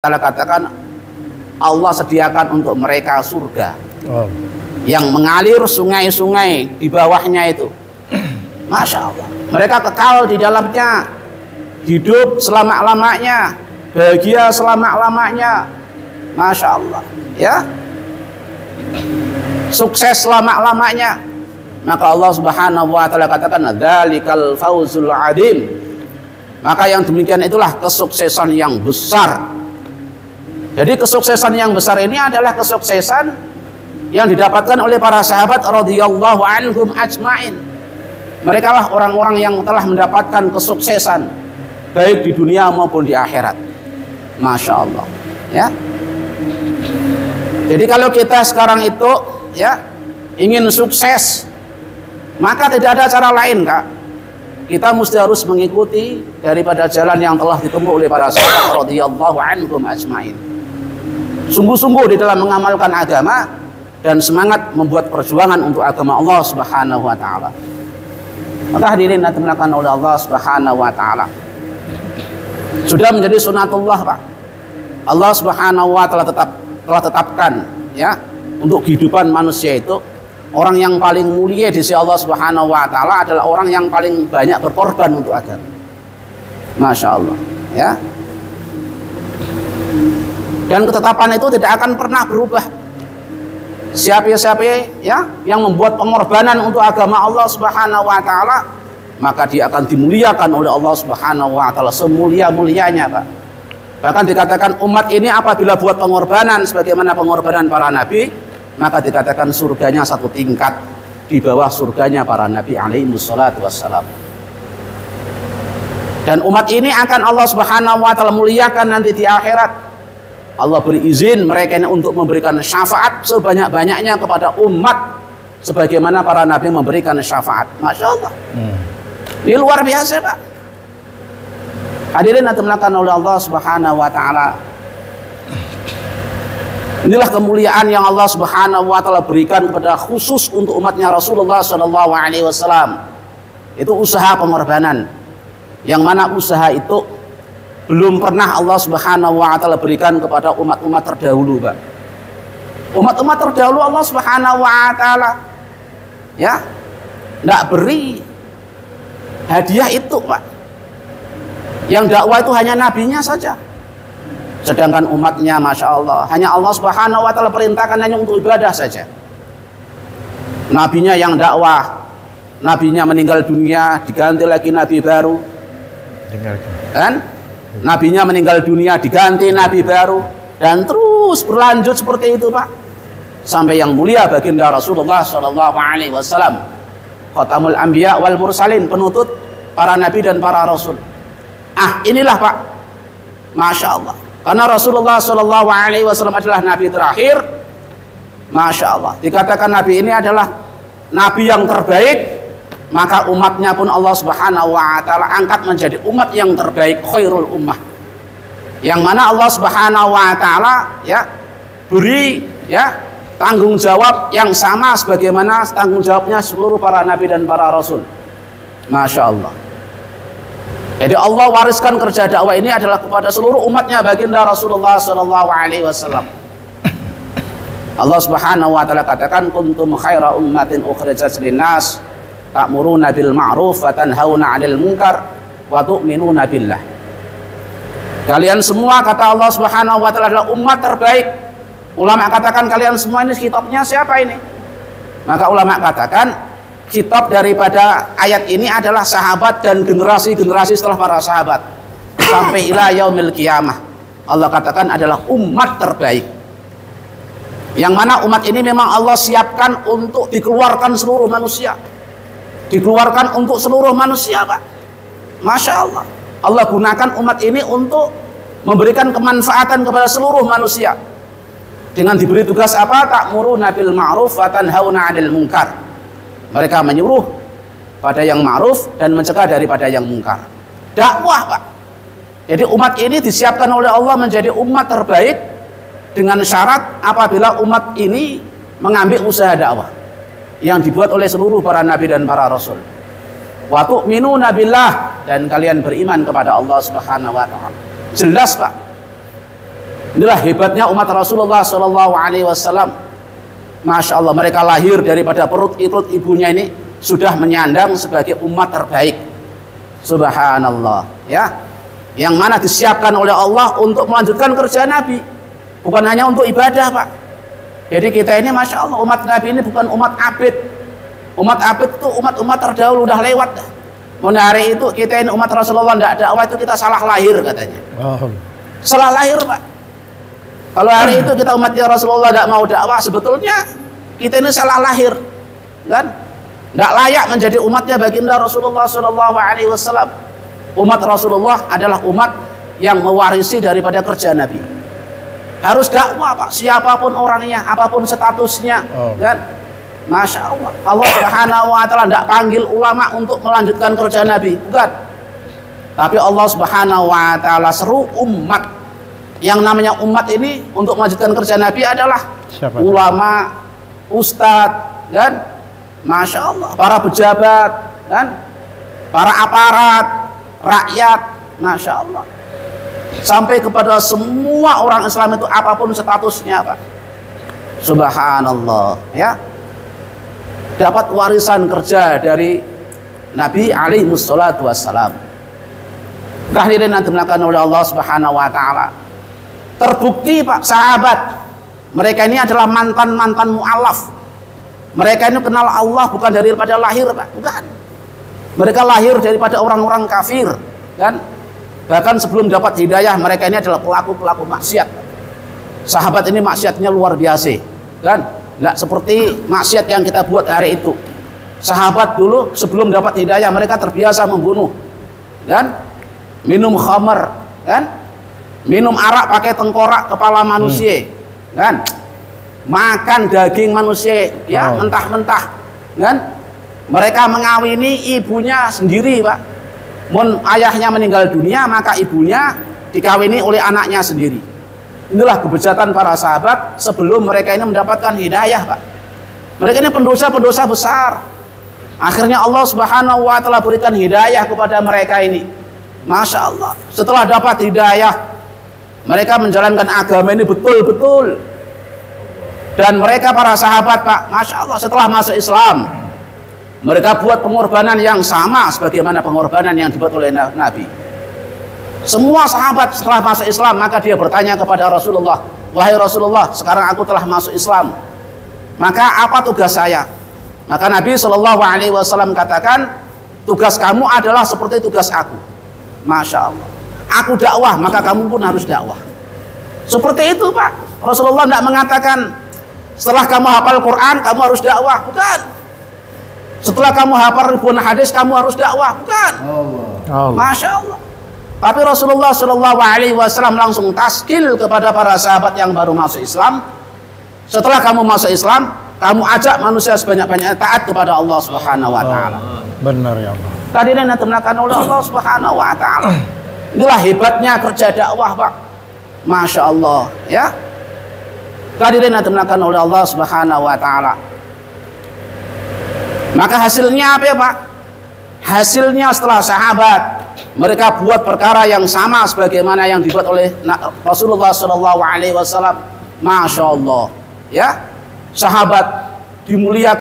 Ta'ala katakan Allah sediakan untuk mereka surga yang mengalir sungai-sungai di bawahnya itu. Masya Allah, mereka kekal di dalamnya, hidup selama-lamanya, bahagia selama-lamanya. Masya Allah, ya, sukses selama-lamanya. Maka Allah Subhanahu wa Ta'ala katakan dzalikal fawzul adzim. Maka yang demikian itulah kesuksesan yang besar. Jadi kesuksesan yang besar ini adalah kesuksesan yang didapatkan oleh para sahabat radhiyallahu anhum ajmain. Mereka lah orang-orang yang telah mendapatkan kesuksesan baik di dunia maupun di akhirat. Masya Allah, ya. Jadi kalau kita sekarang itu ya ingin sukses, maka tidak ada cara lain, Kak. Kita mesti harus mengikuti daripada jalan yang telah ditempuh oleh para sahabat radhiyallahu anhum ajmain. Sungguh-sungguh di dalam mengamalkan agama dan semangat membuat perjuangan untuk agama Allah Subhanahu wa Ta'ala. Maka hadirin yang dimuliakan oleh Allah Subhanahu wa Ta'ala, sudah menjadi sunatullah, Pak. Allah Subhanahu wa Ta'ala telah tetapkan ya untuk kehidupan manusia itu orang yang paling mulia di sisi Allah Subhanahu wa Ta'ala adalah orang yang paling banyak berkorban untuk agama. Masya Allah, ya. Dan ketetapan itu tidak akan pernah berubah. Siapa-siapa ya yang membuat pengorbanan untuk agama Allah Subhanahu wa Ta'ala, maka dia akan dimuliakan oleh Allah Subhanahu wa Ta'ala semulia-mulianya, Pak. Bahkan dikatakan umat ini apabila buat pengorbanan sebagaimana pengorbanan para nabi, maka dikatakan surganya satu tingkat di bawah surganya para nabi alaihi wassalatu wassalam. Dan umat ini akan Allah Subhanahu wa Ta'ala muliakan nanti di akhirat. Allah beri izin mereka ini untuk memberikan syafaat sebanyak-banyaknya kepada umat sebagaimana para nabi memberikan syafaat. Masya Allah, ini luar biasa, Pak. Hadirin yang dimuliakan oleh Allah Subhanahu wa Ta'ala, inilah kemuliaan yang Allah Subhanahu wa Ta'ala berikan kepada khusus untuk umatnya Rasulullah Shallallahu Alaihi Wasallam. Itu usaha pengorbanan, yang mana usaha itu belum pernah Allah Subhanahu wa Ta'ala berikan kepada umat-umat terdahulu, Pak. Umat-umat terdahulu Allah Subhanahu wa Ta'ala ya tidak beri hadiah itu, Pak. Yang dakwah itu hanya nabinya saja. Sedangkan umatnya Masya Allah hanya Allah Subhanahu wa Ta'ala perintahkan hanya untuk ibadah saja. Nabinya yang dakwah, nabinya meninggal dunia, diganti lagi nabi baru, kan? Nabinya meninggal dunia, diganti nabi baru, dan terus berlanjut seperti itu, Pak, sampai yang mulia baginda Rasulullah Shallallahu Alaihi Wasallam, Khatamul Anbiya wal Mursalin, penutup para nabi dan para rasul. Inilah, Pak, Masya Allah, karena Rasulullah Shallallahu Alaihi Wasallam adalah nabi terakhir. Masya Allah, dikatakan nabi ini adalah nabi yang terbaik, maka umatnya pun Allah Subhanahu wa Ta'ala angkat menjadi umat yang terbaik, khairul ummah, yang mana Allah Subhanahu wa Ta'ala ya beri ya tanggung jawab yang sama sebagaimana tanggung jawabnya seluruh para nabi dan para rasul. Masya Allah. Jadi Allah wariskan kerja dakwah ini adalah kepada seluruh umatnya baginda Rasulullah Sallallahu Alaihi Wasallam. Allah Subhanahu wa Ta'ala katakan kuntum khaira ummatin ukhrijat linnas ta'muruna bil ma'ruf wa tanhauna 'anil munkar wa tu'minuna billah. Kalian semua, kata Allah Subhanahu wa Ta'ala, adalah umat terbaik. Ulama katakan kalian semua ini kitabnya siapa ini? Maka ulama katakan kitab daripada ayat ini adalah sahabat dan generasi-generasi setelah para sahabat sampai ila yaumil qiyamah. Allah katakan adalah umat terbaik, yang mana umat ini memang Allah siapkan untuk dikeluarkan seluruh manusia, dikeluarkan untuk seluruh manusia, Pak. Masya Allah, Allah gunakan umat ini untuk memberikan kemanfaatan kepada seluruh manusia dengan diberi tugas apa? Ta'muruna bil ma'ruf wa tanhauna 'anil munkar. Mereka menyuruh pada yang ma'ruf dan mencegah daripada yang mungkar. Dakwah, Pak. Jadi umat ini disiapkan oleh Allah menjadi umat terbaik dengan syarat apabila umat ini mengambil usaha dakwah yang dibuat oleh seluruh para nabi dan para rasul. Wa tu'minuna billah, dan kalian beriman kepada Allah Subhanahu wa Ta'ala. Jelas, Pak. Inilah hebatnya umat Rasulullah Shallallahu Alaihi Wasallam. Masya Allah, mereka lahir daripada perut ibunya ini sudah menyandang sebagai umat terbaik. Subhanallah, ya. Yang mana disiapkan oleh Allah untuk melanjutkan kerja Nabi, bukan hanya untuk ibadah, Pak. Jadi kita ini Masya Allah, umat Nabi ini bukan umat abid. Umat abid itu umat-umat terdahulu, udah lewat. Hari itu kita ini umat Rasulullah tidak dakwah itu kita salah lahir katanya. Salah lahir, Pak. Kalau hari itu kita umatnya Rasulullah tidak mau dakwah, sebetulnya kita ini salah lahir, kan? Tidak layak menjadi umatnya baginda Rasulullah Shallallahu Alaihi Wasallam. Umat Rasulullah adalah umat yang mewarisi daripada kerja Nabi. Harus dakwah, Pak. Siapapun orangnya, apapun statusnya, kan? Masya Allah. Allah Subhanahu Wa Taala tidak panggil ulama untuk melanjutkan kerja Nabi, bukan. Tapi Allah Subhanahu Wa Taala seru umat. Yang namanya umat ini untuk melanjutkan kerja Nabi adalah ulama, ustadz, kan? Masya Allah, para pejabat, kan? Para aparat, rakyat, Masya Allah. Sampai kepada semua orang Islam itu apapun statusnya, Pak. Subhanallah, ya. Dapat warisan kerja dari Nabi alaihi wassalatu wassalam. Hadirin yang dimuliakan oleh Allah Subhanahu Wa Taala. Terbukti, Pak, sahabat mereka ini adalah mantan-mantan mu'alaf. Mereka ini kenal Allah bukan daripada lahir, Pak, bukan. Mereka lahir daripada orang-orang kafir, kan? Bahkan sebelum dapat hidayah mereka ini adalah pelaku-pelaku maksiat. Sahabat ini maksiatnya luar biasa, kan? Nggak seperti maksiat yang kita buat hari itu. Sahabat dulu sebelum dapat hidayah mereka terbiasa membunuh, kan? Minum khamar, kan? Minum arak pakai tengkorak kepala manusia, kan? Makan daging manusia, ya, mentah-mentah, kan? Mereka mengawini ibunya sendiri, Pak. Ayahnya meninggal dunia, maka ibunya dikawini oleh anaknya sendiri. Inilah kebejatan para sahabat sebelum mereka ini mendapatkan hidayah, Pak. Mereka ini pendosa-pendosa besar. Akhirnya Allah Subhanahu Wa Taala berikan hidayah kepada mereka ini. Masya Allah. Setelah dapat hidayah, mereka menjalankan agama ini betul-betul. Dan mereka para sahabat, Pak, Masya Allah, setelah masuk Islam, mereka buat pengorbanan yang sama sebagaimana pengorbanan yang dibuat oleh Nabi. Semua sahabat setelah masuk Islam, maka dia bertanya kepada Rasulullah, wahai Rasulullah, sekarang aku telah masuk Islam, maka apa tugas saya? Maka Nabi Shallallahu Alaihi Wasallam katakan, tugas kamu adalah seperti tugas aku. Masya Allah. Aku dakwah, maka kamu pun harus dakwah. Seperti itu, Pak. Rasulullah tidak mengatakan setelah kamu hafal Quran kamu harus dakwah, bukan. Setelah kamu hafal ribuan hadis kamu harus dakwah, bukan. Masya Allah. Tapi Rasulullah Shallallahu Alaihi Wasallam langsung taskil kepada para sahabat yang baru masuk Islam. Setelah kamu masuk Islam, kamu ajak manusia sebanyak-banyaknya taat kepada Allah Subhanahu Wa Taala. Benar ya Allah. Tadi yang dimuliakan oleh Allah Subhanahu Wa Taala. Inilah hebatnya kerja dakwah, Pak. Masya Allah, ya. Hadirin yang dimuliakan oleh Allah Subhanahu Wa Taala. Maka hasilnya apa ya, Pak? Hasilnya setelah sahabat mereka buat perkara yang sama sebagaimana yang dibuat oleh Rasulullah Shallallahu Alaihi Wasallam. Masya Allah, ya. Sahabat dimuliakan.